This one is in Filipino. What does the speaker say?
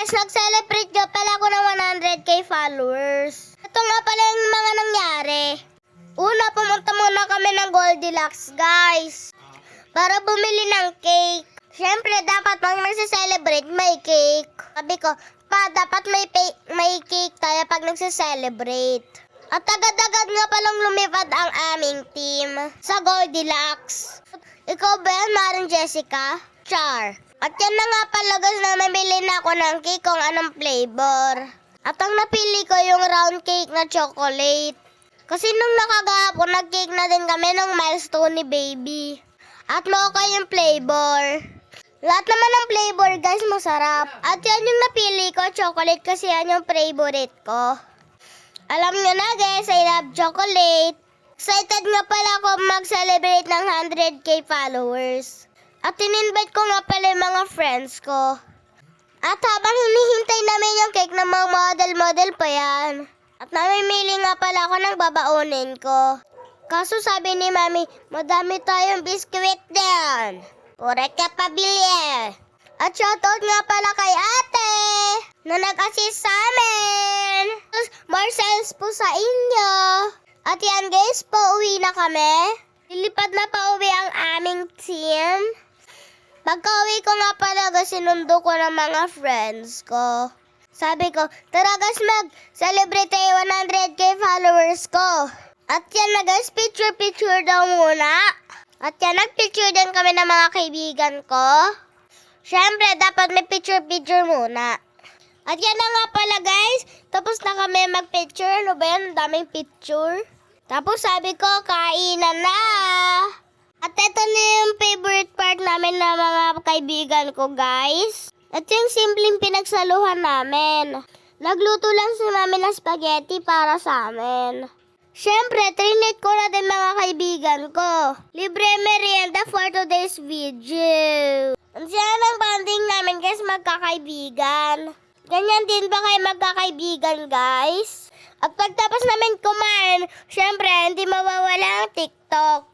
Guys, nag-celebrate nga pala ako ng 100k followers. Ito nga pala yung mga nangyari. Una, pumunta muna kami ng Goldilocks, guys. Para bumili ng cake. Siyempre, dapat pag nagse-celebrate, may cake. Sabi ko, dapat may cake tayo pag nagse-celebrate. At agad-agad nga palang lumipad ang aming team sa Goldilocks. Ikaw ba yan, Maring Jessica? Char. At yan na nga pala guys na mamili na ako ng cake kung anong flavor. At ang napili ko yung round cake na chocolate. Kasi nung nakagahapon, nag-cake na din kami ng milestone ni baby. At mocha yung flavor. Lahat naman ng flavor guys, masarap. At yan yung napili ko, chocolate, kasi yan yung favorite ko. Alam nyo na guys, I love chocolate. Excited nga pala ako mag-celebrate ng 100k followers. At in-invite ko nga pala yung mga friends ko. At habang hinihintay namin yung cake na mga model-model pa yan. At namimili nga pala ako ng babaunin ko. Kaso sabi ni Mami, madami tayong biskwit din. Pure ka pabili. At shoutout nga pala kay ate na nag-assist sa amin. More sales po sa inyo. At yan guys, pauwi na kami. Lilipad na pauwi ang aming team. Pagka-uwi ko nga pala guys, sinundo ko ng mga friends ko. Sabi ko, tara guys, mag-celebrate tayo 100k followers ko. At yan na guys, picture-picture daw muna. At yan, nag-picture din kami ng mga kaibigan ko. Siyempre, dapat may picture-picture muna. At yan na nga pala guys, tapos na kami mag-picture. Ano ba yan? Ang daming picture. Tapos sabi ko, kainan na. At ito na yung favorite part namin ng mga kaibigan ko guys. At yung simpleng pinagsaluhan namin. Nagluto lang si Mami ng spaghetti para sa amin. Siyempre, trinate ko na din mga kaibigan ko. Libre merienda for today's video. Ang siya ng bonding namin guys, magkakaibigan. Ganyan din ba kayo magkakaibigan guys? At pagtapos namin kumain, siyempre, hindi mawawala ang TikTok.